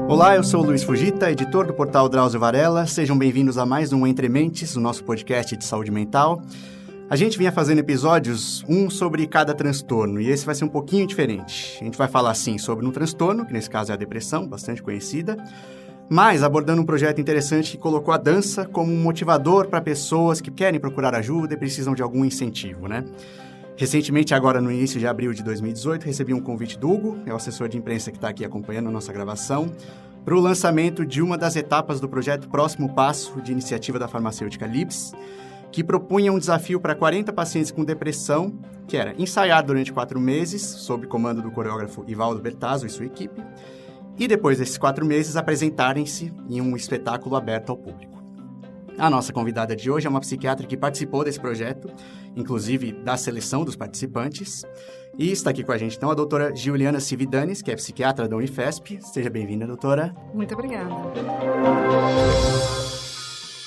Olá, eu sou o Luiz Fujita, editor do portal Drauzio Varela. Sejam bem-vindos a mais um Entre Mentes, o nosso podcast de saúde mental. A gente vinha fazendo episódios, um sobre cada transtorno, e esse vai ser um pouquinho diferente. A gente vai falar, sim, sobre um transtorno, que nesse caso é a depressão, bastante conhecida, mas abordando um projeto interessante que colocou a dança como um motivador para pessoas que querem procurar ajuda e precisam de algum incentivo, né? Recentemente, agora no início de abril de 2018, recebi um convite do Hugo, é o assessor de imprensa que está aqui acompanhando a nossa gravação, para o lançamento de uma das etapas do projeto Próximo Passo de iniciativa da farmacêutica Lips, que propunha um desafio para 40 pacientes com depressão, que era ensaiar durante 4 meses, sob comando do coreógrafo Ivaldo Bertazzo e sua equipe, e depois desses 4 meses apresentarem-se em um espetáculo aberto ao público. A nossa convidada de hoje é uma psiquiatra que participou desse projeto, inclusive da seleção dos participantes. E está aqui com a gente, então, a doutora Giuliana Cividanes, que é psiquiatra da Unifesp. Seja bem-vinda, doutora. Muito obrigada.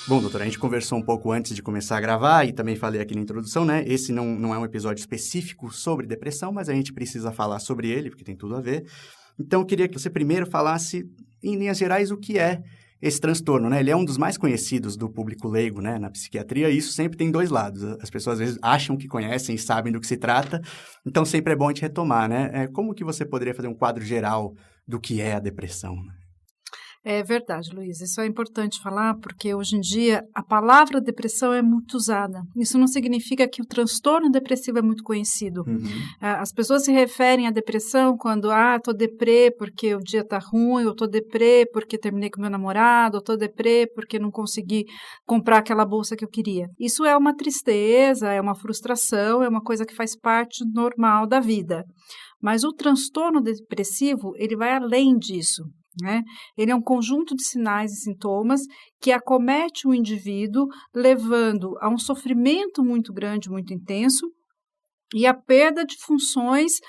Bom, doutora, a gente conversou um pouco antes de começar a gravar e também falei aqui na introdução, né? Esse não é um episódio específico sobre depressão, mas a gente precisa falar sobre ele, porque tem tudo a ver. Então, eu queria que você primeiro falasse, em linhas gerais, o que é esse transtorno, né? Ele é um dos mais conhecidos do público leigo, né, na psiquiatria, e isso sempre tem dois lados. As pessoas, às vezes, acham que conhecem e sabem do que se trata, então sempre é bom a gente retomar, né? Como que você poderia fazer um quadro geral do que é a depressão? É verdade, Luiz. Isso é importante falar porque hoje em dia a palavra depressão é muito usada. Isso não significa que o transtorno depressivo é muito conhecido. Uhum. As pessoas se referem à depressão quando, tô deprê porque o dia tá ruim, ou tô deprê porque terminei com meu namorado, ou tô deprê porque não consegui comprar aquela bolsa que eu queria. Isso é uma tristeza, é uma frustração, é uma coisa que faz parte normal da vida. Mas o transtorno depressivo, ele vai além disso. Né? Ele é um conjunto de sinais e sintomas que acomete o indivíduo, levando a um sofrimento muito grande, muito intenso, e a perda de funções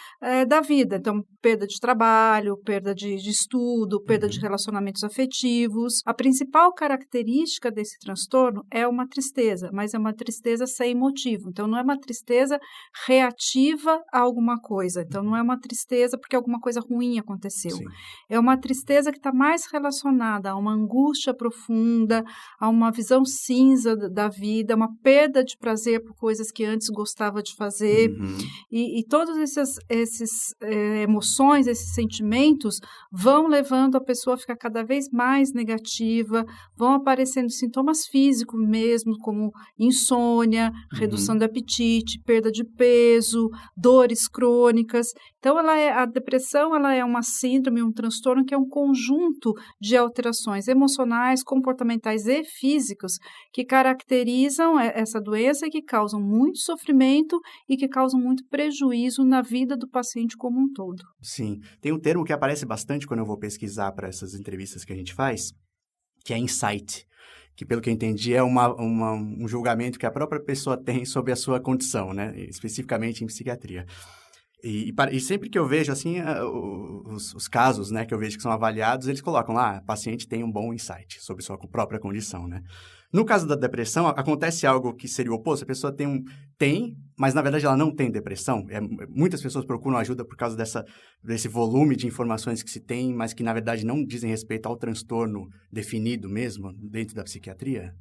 da vida. Então, perda de trabalho, perda de estudo, perda de relacionamentos afetivos. A principal característica desse transtorno é uma tristeza, mas é uma tristeza sem motivo. Então, não é uma tristeza reativa a alguma coisa. Então, não é uma tristeza porque alguma coisa ruim aconteceu. Sim. É uma tristeza que está mais relacionada a uma angústia profunda, a uma visão cinza da vida, uma perda de prazer por coisas que antes gostava de fazer. E todas essas emoções, esses sentimentos vão levando a pessoa a ficar cada vez mais negativa, vão aparecendo sintomas físicos mesmo, como insônia, redução do apetite, perda de peso, dores crônicas. Então, a depressão ela é uma síndrome, um transtorno que é um conjunto de alterações emocionais, comportamentais e físicos que caracterizam essa doença e que causam muito sofrimento e que causam muito prejuízo na vida do paciente como um todo. Sim. Tem um termo que aparece bastante quando eu vou pesquisar para essas entrevistas que a gente faz, que é insight, que pelo que eu entendi é um julgamento que a própria pessoa tem sobre a sua condição, né? Especificamente em psiquiatria. E sempre que eu vejo, assim, os casos, né, que eu vejo que são avaliados, eles colocam lá, o paciente tem um bom insight sobre sua própria condição, né? No caso da depressão, acontece algo que seria o oposto, a pessoa tem, mas na verdade ela não tem depressão. Muitas pessoas procuram ajuda por causa desse volume de informações que se tem, mas que na verdade não dizem respeito ao transtorno definido mesmo dentro da psiquiatria.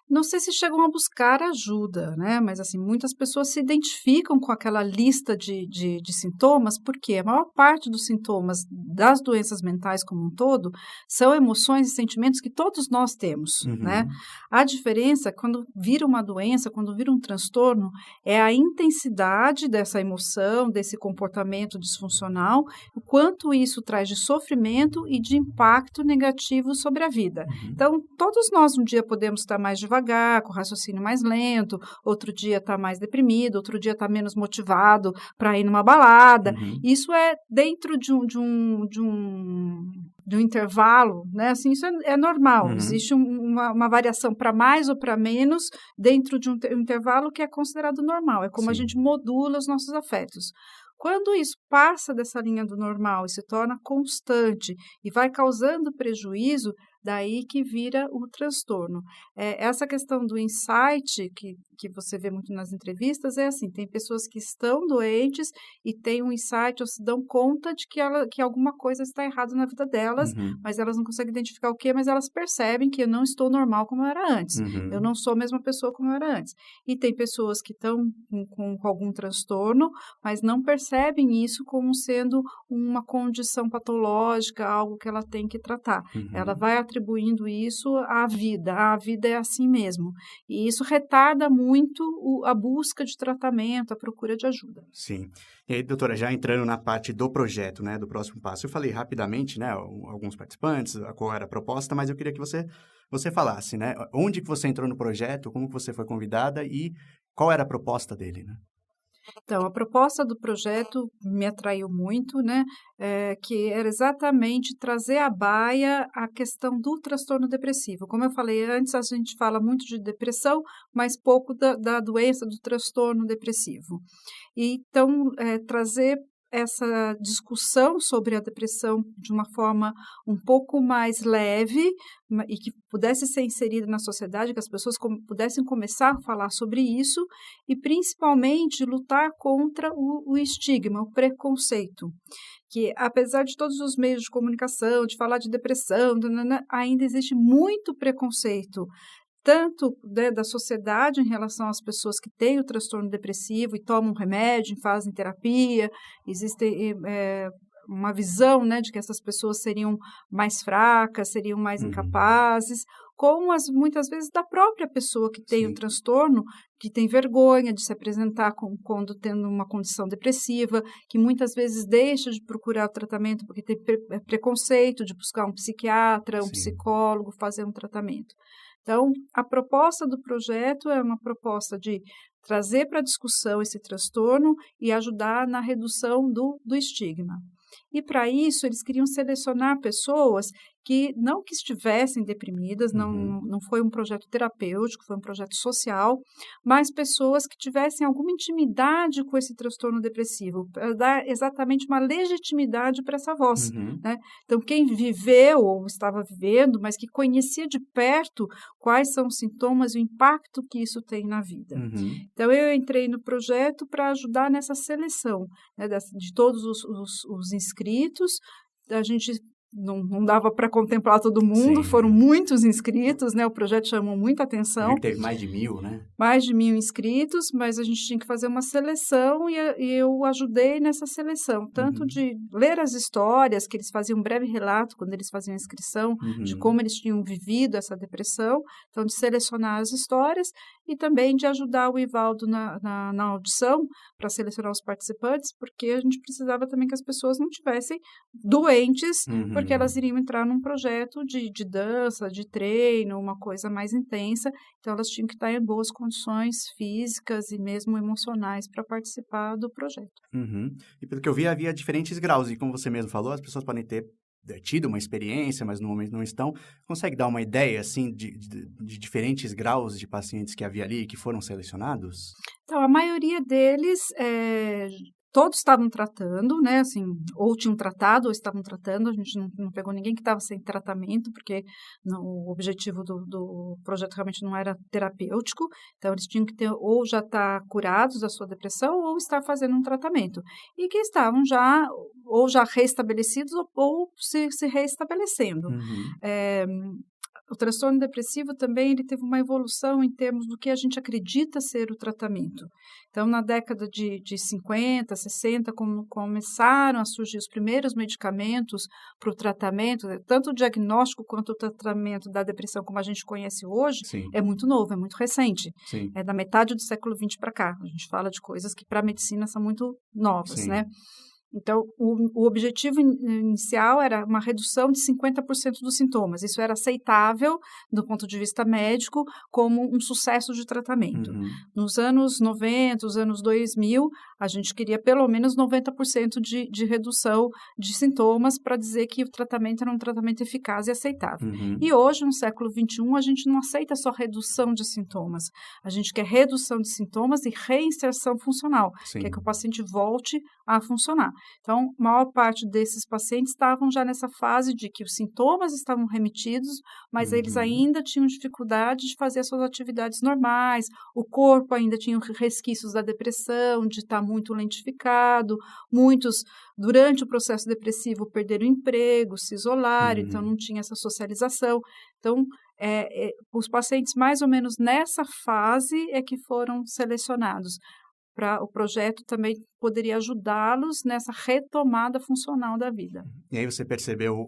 Não sei se chegam a buscar ajuda, né? Mas, assim, muitas pessoas se identificam com aquela lista de sintomas, porque a maior parte dos sintomas das doenças mentais como um todo são emoções e sentimentos que todos nós temos, né? A diferença, quando vira uma doença, quando vira um transtorno, é a intensidade dessa emoção, desse comportamento disfuncional, o quanto isso traz de sofrimento e de impacto negativo sobre a vida. Então, todos nós um dia podemos estar mais devagar, com raciocínio mais lento, outro dia está mais deprimido, outro dia está menos motivado para ir numa balada. Isso é dentro de um intervalo, né? Assim, isso é normal. Existe uma variação para mais ou para menos dentro de um intervalo que é considerado normal. É como a gente modula os nossos afetos. Quando isso passa dessa linha do normal e se torna constante e vai causando prejuízo, daí que vira o transtorno. Essa questão do insight, que você vê muito nas entrevistas, é assim, tem pessoas que estão doentes e têm um insight ou se dão conta de que alguma coisa está errada na vida delas, mas elas não conseguem identificar o quê, mas elas percebem que eu não estou normal como eu era antes, eu não sou a mesma pessoa como eu era antes. E tem pessoas que estão com algum transtorno, mas não percebem isso como sendo uma condição patológica, algo que ela tem que tratar. Ela vai atribuindo isso à vida, a vida é assim mesmo. E isso retarda muito a busca de tratamento, a procura de ajuda. Sim. E aí, doutora, já entrando na parte do projeto, né, do próximo passo, eu falei rapidamente, né, alguns participantes, qual era a proposta, mas eu queria que você falasse, né, onde que você entrou no projeto, como que você foi convidada e qual era a proposta dele, né? Então, a proposta do projeto me atraiu muito, né? Que era exatamente trazer à baia a questão do transtorno depressivo. Como eu falei antes, a gente fala muito de depressão, mas pouco da doença do transtorno depressivo. Então, trazer essa discussão sobre a depressão de uma forma um pouco mais leve e que pudesse ser inserida na sociedade, que as pessoas pudessem começar a falar sobre isso e, principalmente, lutar contra o estigma, o preconceito. Que, apesar de todos os meios de comunicação, de falar de depressão, ainda existe muito preconceito tanto da sociedade em relação às pessoas que têm o transtorno depressivo e tomam remédio, fazem terapia, existe uma visão, né, de que essas pessoas seriam mais fracas, seriam mais incapazes, como muitas vezes da própria pessoa que tem o transtorno, que tem vergonha de se apresentar quando tendo uma condição depressiva, que muitas vezes deixa de procurar o tratamento porque tem preconceito de buscar um psiquiatra, um psicólogo, fazer um tratamento. Então, a proposta do projeto é uma proposta de trazer para a discussão esse transtorno e ajudar na redução do estigma. E, para isso, eles queriam selecionar pessoas que estivessem deprimidas, não foi um projeto terapêutico, foi um projeto social, mas pessoas que tivessem alguma intimidade com esse transtorno depressivo, para dar exatamente uma legitimidade para essa voz, né? Então, quem viveu ou estava vivendo, mas que conhecia de perto quais são os sintomas e o impacto que isso tem na vida. Então, eu entrei no projeto para ajudar nessa seleção, né, de todos os inscritos. A gente não dava para contemplar todo mundo, foram muitos inscritos, né? O projeto chamou muita atenção. Teve mais de 1.000, né? Mais de 1.000 inscritos, mas a gente tinha que fazer uma seleção e eu ajudei nessa seleção, tanto de ler as histórias, que eles faziam um breve relato quando eles faziam a inscrição, de como eles tinham vivido essa depressão, então de selecionar as histórias e também de ajudar o Ivaldo na audição para selecionar os participantes, porque a gente precisava também que as pessoas não tivessem doentes, porque elas iriam entrar num projeto de dança, de treino, uma coisa mais intensa, então elas tinham que estar em boas condições físicas e mesmo emocionais para participar do projeto. E pelo que eu vi, havia diferentes graus, e como você mesmo falou, as pessoas podem ter tido uma experiência, mas no momento não estão. Consegue dar uma ideia, assim, de diferentes graus de pacientes que havia ali e que foram selecionados? Então, a maioria deles, todos estavam tratando, né, assim, ou tinham tratado ou estavam tratando, a gente não pegou ninguém que estava sem tratamento, porque o objetivo do projeto realmente não era terapêutico, então eles tinham que ter ou já estar curados da sua depressão ou estar fazendo um tratamento, e que estavam já ou já reestabelecidos ou se reestabelecendo. O transtorno depressivo também ele teve uma evolução em termos do que a gente acredita ser o tratamento. Então, na década de 50, 60, começaram a surgir os primeiros medicamentos para o tratamento, tanto o diagnóstico quanto o tratamento da depressão, como a gente conhece hoje, é muito novo, é muito recente. É da metade do século XX para cá. A gente fala de coisas que para a medicina são muito novas, né? Então, o objetivo inicial era uma redução de 50% dos sintomas. Isso era aceitável, do ponto de vista médico, como um sucesso de tratamento. Nos anos 90, os anos 2000, a gente queria pelo menos 90% de redução de sintomas para dizer que o tratamento era um tratamento eficaz e aceitável. E hoje, no século XXI, a gente não aceita só redução de sintomas. A gente quer redução de sintomas e reinserção funcional, que é que o paciente volte a funcionar. Então, a maior parte desses pacientes estavam já nessa fase de que os sintomas estavam remitidos, mas eles ainda tinham dificuldade de fazer as suas atividades normais, o corpo ainda tinha resquícios da depressão, de estar muito lentificado, muitos, durante o processo depressivo, perderam o emprego, se isolaram, então não tinha essa socialização. Então, os pacientes mais ou menos nessa fase é que foram selecionados. Para o projeto também poderia ajudá-los nessa retomada funcional da vida. E aí você percebeu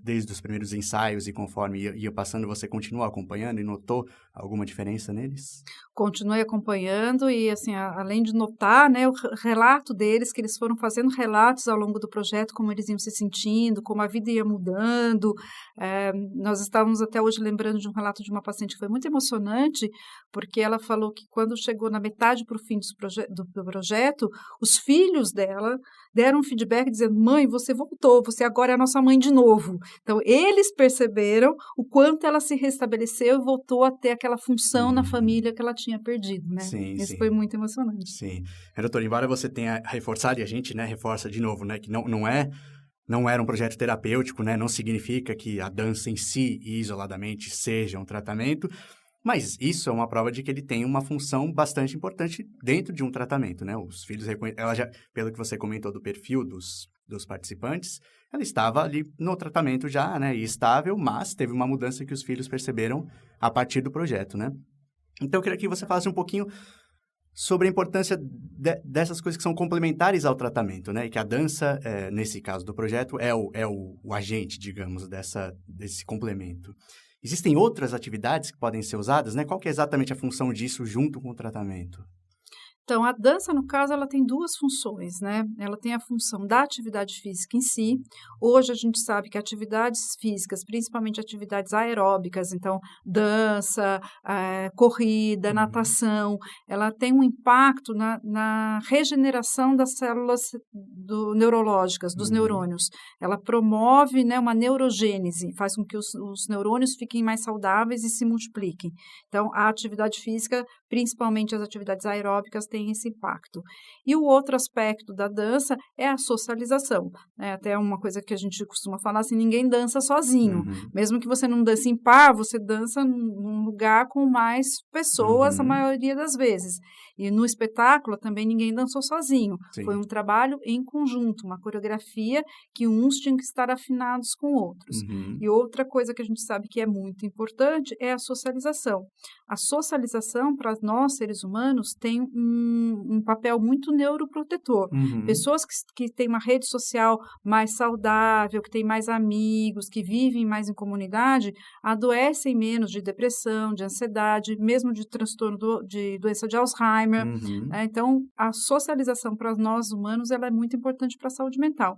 desde os primeiros ensaios e conforme ia passando, você continuou acompanhando e notou alguma diferença neles? Continuei acompanhando e, assim, além de notar, né, o relato deles, que eles foram fazendo relatos ao longo do projeto, como eles iam se sentindo, como a vida ia mudando. Nós estávamos até hoje lembrando de um relato de uma paciente que foi muito emocionante, porque ela falou que quando chegou na metade para o fim do projeto, os filhos dela deram um feedback dizendo: mãe, você voltou, você agora é a nossa mãe de novo. Então, eles perceberam o quanto ela se restabeleceu e voltou a ter aquela função na família que ela tinha perdido, né? Sim, Isso sim. foi muito emocionante. Sim. Doutor, embora você tenha reforçado, e a gente, né, reforça de novo, né, que não era um projeto terapêutico, né, não significa que a dança em si, isoladamente, seja um tratamento, mas isso é uma prova de que ele tem uma função bastante importante dentro de um tratamento, né? Os filhos, ela já, pelo que você comentou do perfil dos participantes, ela estava ali no tratamento já, né, e estável, mas teve uma mudança que os filhos perceberam a partir do projeto, né? Então, eu queria que você falasse um pouquinho sobre a importância dessas coisas que são complementares ao tratamento, né? E que a dança, nesse caso do projeto, é o agente, digamos, desse complemento. Existem outras atividades que podem ser usadas, né? Qual que é exatamente a função disso junto com o tratamento? Então, a dança, no caso, ela tem duas funções, né? Ela tem a função da atividade física em si. Hoje a gente sabe que atividades físicas, principalmente atividades aeróbicas, então dança, corrida, natação, ela tem um impacto na regeneração das células neurológicas, dos neurônios. Ela promove, né, uma neurogênese, faz com que os neurônios fiquem mais saudáveis e se multipliquem. Então, a atividade física, principalmente as atividades aeróbicas, tem esse impacto. E o outro aspecto da dança é a socialização. Até uma coisa que a gente costuma falar assim, ninguém dança sozinho. Mesmo que você não dance em par, você dança num lugar com mais pessoas a maioria das vezes. E no espetáculo também ninguém dançou sozinho. Sim. Foi um trabalho em conjunto, uma coreografia que uns tinham que estar afinados com outros. E outra coisa que a gente sabe que é muito importante é a socialização. A socialização, para nós, seres humanos, tem um papel muito neuroprotetor. Pessoas que têm uma rede social mais saudável, que têm mais amigos, que vivem mais em comunidade, adoecem menos de depressão, de ansiedade, mesmo de transtorno de doença de Alzheimer. Então, a socialização para nós humanos ela é muito importante para a saúde mental.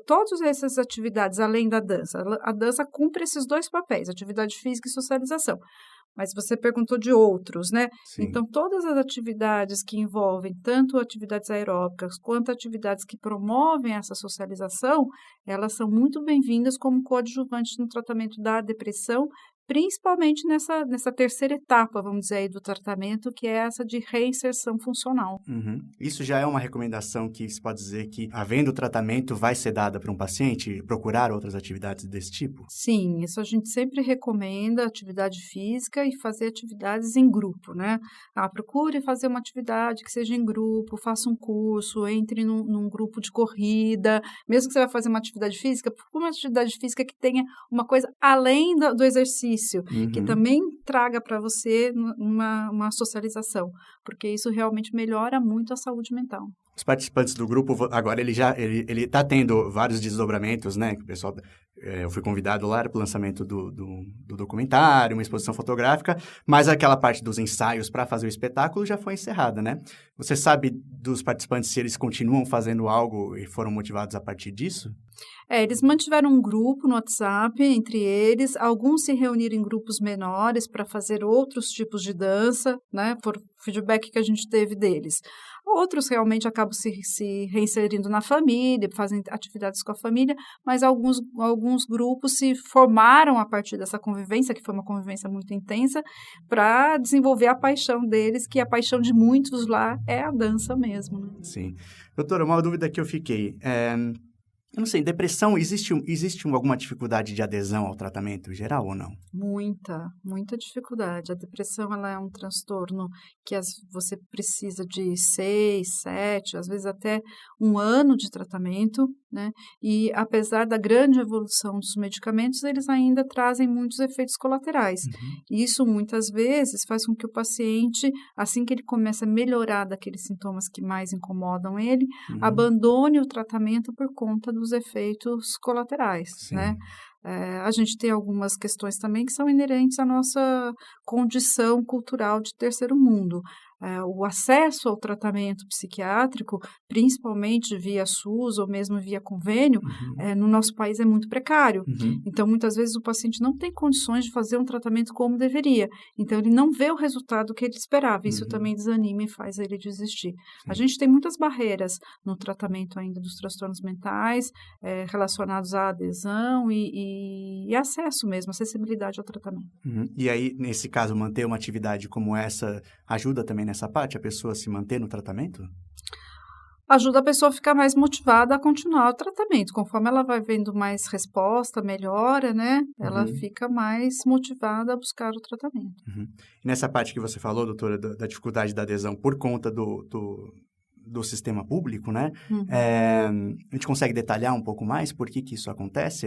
Todas essas atividades, além da dança, a dança cumpre esses dois papéis, atividade física e socialização. Mas você perguntou de outros, né? Sim. Então, todas as atividades que envolvem tanto atividades aeróbicas quanto atividades que promovem essa socialização, elas são muito bem-vindas como coadjuvantes no tratamento da depressão, principalmente nessa terceira etapa, vamos dizer aí, do tratamento, que é essa de reinserção funcional. Isso já é uma recomendação que se pode dizer que, havendo tratamento, vai ser dada para um paciente procurar outras atividades desse tipo? Sim, isso a gente sempre recomenda, atividade física e fazer atividades em grupo, né? Procure fazer uma atividade que seja em grupo, faça um curso, entre num grupo de corrida, mesmo que você vai fazer uma atividade física, procure uma atividade física que tenha uma coisa além do exercício, que também traga para você uma socialização, porque isso realmente melhora muito a saúde mental. Os participantes do grupo, agora ele está tendo vários desdobramentos, né? O pessoal, eu fui convidado lá para o lançamento do documentário, uma exposição fotográfica, mas aquela parte dos ensaios para fazer o espetáculo já foi encerrada, né? Você sabe dos participantes se eles continuam fazendo algo e foram motivados a partir disso? Eles mantiveram um grupo no WhatsApp entre eles, alguns se reuniram em grupos menores para fazer outros tipos de dança, né, por feedback que a gente teve deles. Outros realmente acabam se reinserindo na família, fazem atividades com a família, mas alguns alguns grupos se formaram a partir dessa convivência, que foi uma convivência muito intensa, para desenvolver a paixão deles, que a paixão de muitos lá é a dança mesmo, né? Sim. Doutora, uma dúvida que eu fiquei. Eu não sei, depressão, existe alguma dificuldade de adesão ao tratamento geral ou não? Muita dificuldade. A depressão, ela é um transtorno que você precisa de 6, 7, às vezes até 1 ano de tratamento, né? E apesar da grande evolução dos medicamentos, eles ainda trazem muitos efeitos colaterais. E isso, muitas vezes, faz com que o paciente, assim que ele começa a melhorar daqueles sintomas que mais incomodam ele, abandone o tratamento por conta dos efeitos colaterais, Sim. né? A gente tem algumas questões também que são inerentes à nossa condição cultural de terceiro mundo. O acesso ao tratamento psiquiátrico, principalmente via SUS ou mesmo via convênio, no nosso país é muito precário. Então, muitas vezes o paciente não tem condições de fazer um tratamento como deveria. Então, ele não vê o resultado que ele esperava. Isso também desanima e faz ele desistir. A gente tem muitas barreiras no tratamento ainda dos transtornos mentais, relacionados à adesão e acesso mesmo, acessibilidade ao tratamento. E aí, nesse caso, manter uma atividade como essa ajuda também nessa parte, a pessoa se manter no tratamento? Ajuda a pessoa a ficar mais motivada a continuar o tratamento. Conforme ela vai vendo mais resposta, melhora, né? Ela fica mais motivada a buscar o tratamento. E nessa parte que você falou, doutora, da dificuldade da adesão por conta do sistema público, né? A gente consegue detalhar um pouco mais por que isso acontece?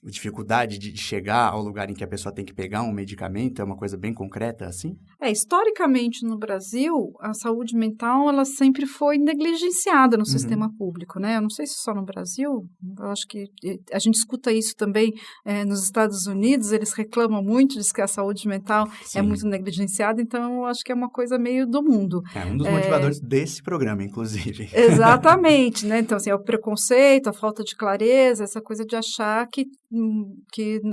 Dificuldade de chegar ao lugar em que a pessoa tem que pegar um medicamento, é uma coisa bem concreta assim? Historicamente no Brasil, a saúde mental ela sempre foi negligenciada no sistema público, né? Eu não sei se só no Brasil, eu acho que a gente escuta isso também nos Estados Unidos, eles reclamam muito de que a saúde mental é muito negligenciada, então eu acho que é uma coisa meio do mundo. É um dos motivadores desse programa, inclusive. Exatamente, né? Então, assim, é o preconceito, a falta de clareza, essa coisa de achar que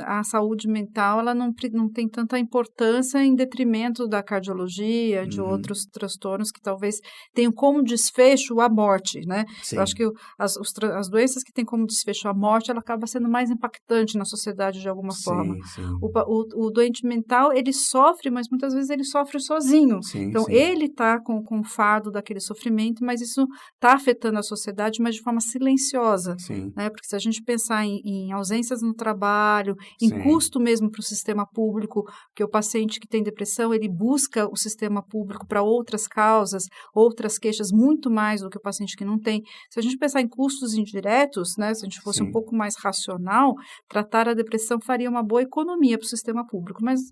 a saúde mental ela não tem tanta importância em detrimento da cardiologia, de outros transtornos que talvez tenham como desfecho a morte, né? Sim. Eu acho que as doenças que têm como desfecho a morte, ela acaba sendo mais impactante na sociedade de alguma forma. Sim. O doente mental, ele sofre, mas muitas vezes ele sofre sozinho. Então, ele está com o fardo daquele sofrimento, mas isso está afetando a sociedade, mas de forma silenciosa, né? Porque se a gente pensar em ausências no trabalho, em custo mesmo para o sistema público, porque o paciente que tem depressão, ele busca o sistema público para outras causas, outras queixas, muito mais do que o paciente que não tem. Se a gente pensar em custos indiretos, né, se a gente fosse um pouco mais racional, tratar a depressão faria uma boa economia para o sistema público, mas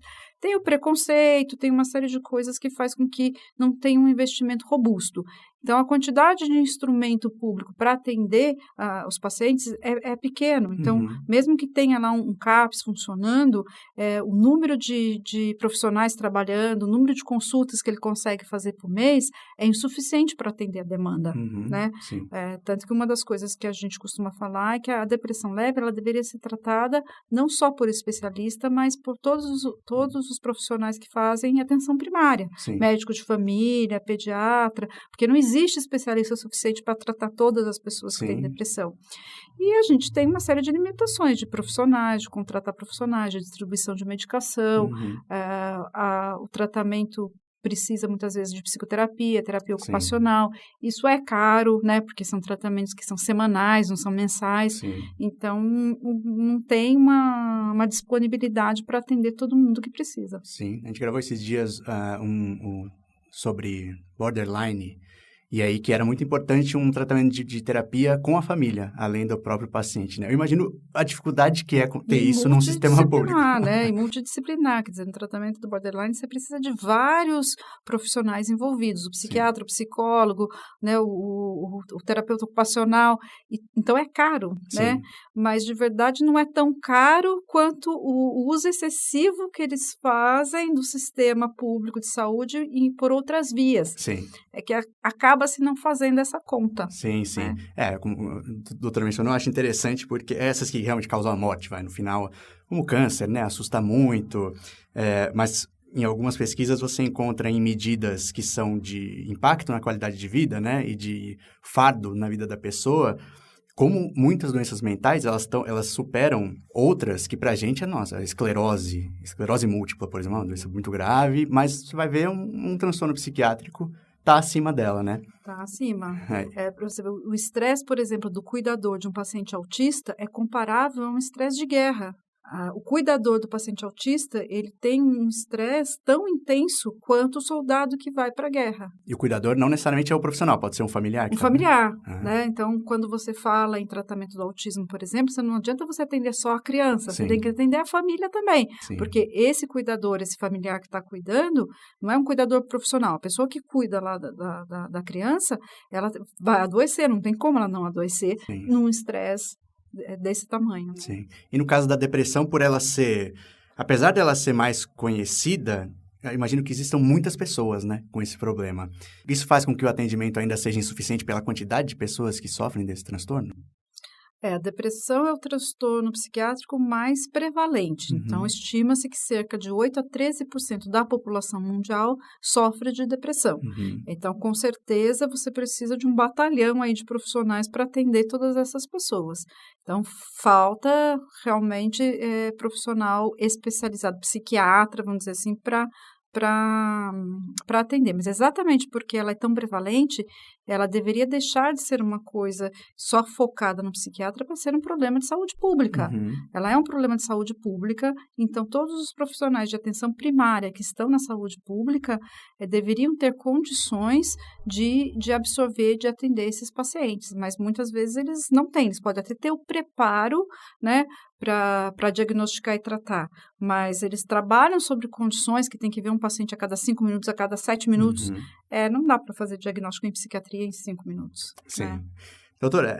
tem o preconceito, tem uma série de coisas que faz com que não tenha um investimento robusto. Então, a quantidade de instrumento público para atender os pacientes é pequeno. Então, mesmo que tenha lá um CAPS funcionando, o número de profissionais trabalhando, o número de consultas que ele consegue fazer por mês é insuficiente para atender a demanda, né? Tanto que uma das coisas que a gente costuma falar é que a depressão leve, ela deveria ser tratada não só por especialista, mas por todos os profissionais que fazem atenção primária. Médico de família, pediatra, porque não existe especialista suficiente para tratar todas as pessoas que têm depressão. E a gente tem uma série de limitações de profissionais, de contratar profissionais, de distribuição de medicação, o tratamento precisa muitas vezes de psicoterapia, terapia ocupacional. Isso é caro, né? Porque são tratamentos que são semanais, não são mensais. Então, não tem uma disponibilidade para atender todo mundo que precisa. A gente gravou esses dias sobre borderline, e aí que era muito importante um tratamento de terapia com a família, além do próprio paciente, né? Eu imagino a dificuldade que é ter isso num sistema público. Né? E multidisciplinar, quer dizer, no tratamento do borderline você precisa de vários profissionais envolvidos, o psiquiatra, o psicólogo, né? o terapeuta ocupacional, então é caro, né? Mas de verdade não é tão caro quanto o uso excessivo que eles fazem do sistema público de saúde e por outras vias. É que acaba se não fazendo essa conta. Né? Como a doutora mencionou, eu acho interessante porque essas que realmente causam a morte, no final, como o câncer, né, assusta muito, mas em algumas pesquisas você encontra em medidas que são de impacto na qualidade de vida, né, e de fardo na vida da pessoa, como muitas doenças mentais, elas superam outras que pra gente é nossa, esclerose múltipla, por exemplo, é uma doença muito grave, mas você vai ver um transtorno psiquiátrico tá acima dela, né? Tá acima. É. Por exemplo, o estresse, por exemplo, do cuidador de um paciente autista é comparável a um estresse de guerra. O cuidador do paciente autista, ele tem um estresse tão intenso quanto o soldado que vai para a guerra. E o cuidador não necessariamente é o profissional, pode ser um familiar. Um familiar, Uhum. né? Então, quando você fala em tratamento do autismo, por exemplo, não adianta você atender só a criança, Sim. você tem que atender a família também. Sim. Porque esse cuidador, esse familiar que está cuidando, não é um cuidador profissional. A pessoa que cuida lá da criança, ela vai adoecer, não tem como ela não adoecer num estresse desse tamanho. Né? Sim. E no caso da depressão, por ela ser... Apesar dela ser mais conhecida, eu imagino que existam muitas pessoas, né, com esse problema. Isso faz com que o atendimento ainda seja insuficiente pela quantidade de pessoas que sofrem desse transtorno? A depressão é o transtorno psiquiátrico mais prevalente. Uhum. Então, estima-se que cerca de 8 a 13% da população mundial sofre de depressão. Uhum. Então, com certeza, você precisa de um batalhão aí de profissionais para atender todas essas pessoas. Então, falta realmente profissional especializado, psiquiatra, vamos dizer assim, para atender. Mas exatamente porque ela é tão prevalente, ela deveria deixar de ser uma coisa só focada no psiquiatra para ser um problema de saúde pública. Uhum. Ela é um problema de saúde pública, então todos os profissionais de atenção primária que estão na saúde pública deveriam ter condições de absorver, de atender esses pacientes, mas muitas vezes eles não têm, eles podem até ter o preparo, né, para diagnosticar e tratar, mas eles trabalham sobre condições que tem que ver um paciente a cada 5 minutos, a cada 7 minutos, Uhum. Não dá para fazer diagnóstico em psiquiatria em 5 minutos. Sim. Né? Doutora,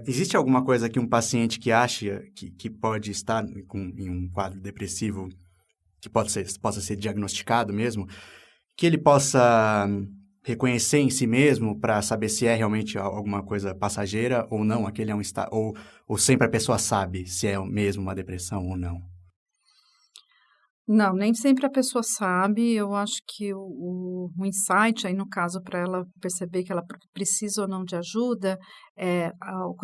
existe alguma coisa que um paciente que acha que pode estar em um quadro depressivo, que possa ser diagnosticado mesmo, que ele possa reconhecer em si mesmo para saber se é realmente alguma coisa passageira ou não, aquele é um estado, ou sempre a pessoa sabe se é mesmo uma depressão ou não? Não, nem sempre a pessoa sabe. Eu acho que o insight aí, no caso, para ela perceber que ela precisa ou não de ajuda, é o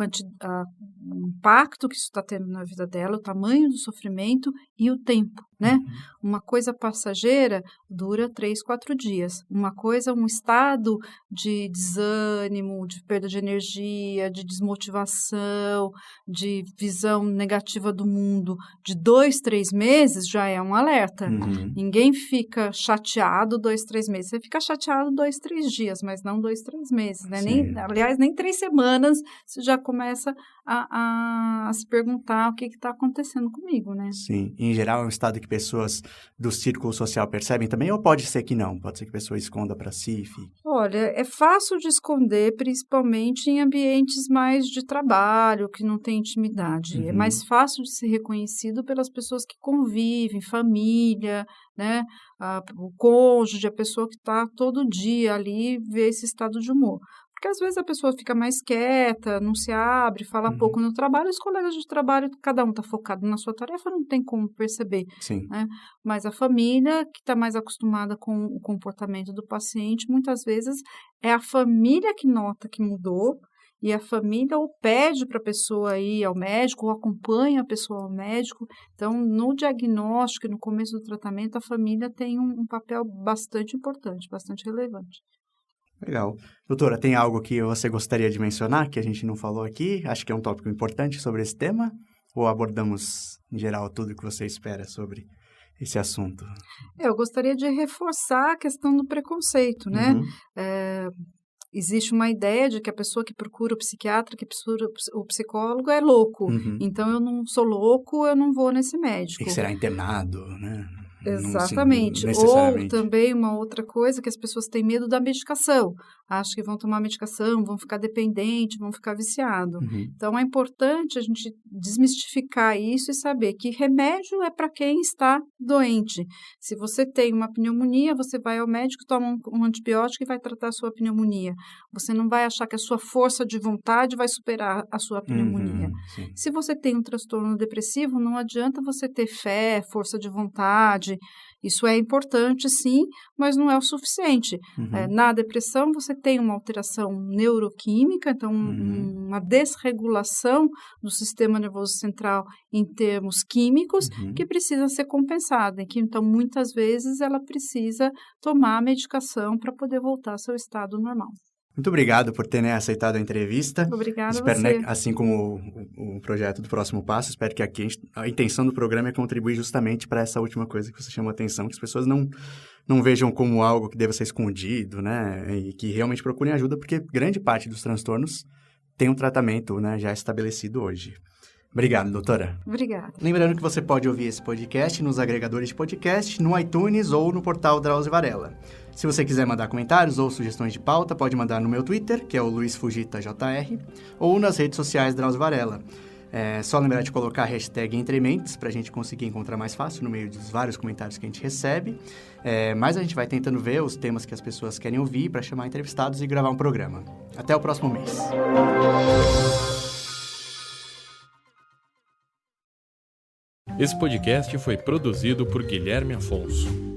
impacto que isso está tendo na vida dela, o tamanho do sofrimento e o tempo, né? Uhum. Uma coisa passageira dura 3, 4 dias. Uma coisa, um estado de desânimo, de perda de energia, de desmotivação, de visão negativa do mundo, de 2, 3 meses, já é um alerta. Uhum. Ninguém fica chateado 2, 3 meses. Você fica chateado 2, 3 dias, mas não 2, 3 meses, né? Aliás, nem 3 semanas você já começa a se perguntar o que está acontecendo comigo, né? Sim. Em geral, é um estado que pessoas do círculo social percebem também, ou pode ser que não? Pode ser que a pessoa esconda para si? Olha, é fácil de esconder, principalmente em ambientes mais de trabalho, que não tem intimidade. É mais fácil de ser reconhecido pelas pessoas que convivem, família, né? O cônjuge, a pessoa que está todo dia ali, vê esse estado de humor. Porque às vezes a pessoa fica mais quieta, não se abre, fala pouco no trabalho, os colegas de trabalho, cada um está focado na sua tarefa, não tem como perceber. Sim. Né? Mas a família, que está mais acostumada com o comportamento do paciente, muitas vezes é a família que nota que mudou, e a família ou pede para a pessoa ir ao médico, ou acompanha a pessoa ao médico. Então, no diagnóstico e no começo do tratamento, a família tem um papel bastante importante, bastante relevante. Legal. Doutora, tem algo que você gostaria de mencionar que a gente não falou aqui? Acho que é um tópico importante sobre esse tema? Ou abordamos, em geral, tudo que você espera sobre esse assunto? Eu gostaria de reforçar a questão do preconceito, né? Existe uma ideia de que a pessoa que procura o psiquiatra, que procura o psicólogo é louco. Então, eu não sou louco, eu não vou nesse médico. E que será internado, né? Exatamente. Não, necessariamente. Ou também uma outra coisa que as pessoas têm medo da medicação. Acham que vão tomar medicação, vão ficar dependentes, vão ficar viciados. Então, é importante a gente desmistificar isso e saber que remédio é para quem está doente. Se você tem uma pneumonia, você vai ao médico, toma um antibiótico e vai tratar a sua pneumonia. Você não vai achar que a sua força de vontade vai superar a sua pneumonia. Se você tem um transtorno depressivo, não adianta você ter fé, força de vontade Isso é importante, sim, mas não é o suficiente. Na depressão, você tem uma alteração neuroquímica, então uma desregulação do sistema nervoso central em termos químicos que precisa ser compensada, então muitas vezes ela precisa tomar a medicação para poder voltar ao seu estado normal. Muito obrigado por ter aceitado a entrevista. Obrigada Espero, a você. assim como o projeto do Próximo Passo, espero que aqui a intenção do programa é contribuir justamente para essa última coisa que você chamou a atenção, que as pessoas não vejam como algo que deva ser escondido, né? E que realmente procurem ajuda, porque grande parte dos transtornos tem um tratamento, né, já estabelecido hoje. Obrigado, doutora. Obrigada. Lembrando que você pode ouvir esse podcast nos agregadores de podcast, no iTunes ou no portal Drauzio Varela. Se você quiser mandar comentários ou sugestões de pauta, pode mandar no meu Twitter, que é o LuizFugitaJR, ou nas redes sociais Drauzio Varela. É só lembrar de colocar a hashtag Entrementes para a gente conseguir encontrar mais fácil no meio dos vários comentários que a gente recebe. Mas a gente vai tentando ver os temas que as pessoas querem ouvir para chamar entrevistados e gravar um programa. Até o próximo mês. Esse podcast foi produzido por Guilherme Afonso.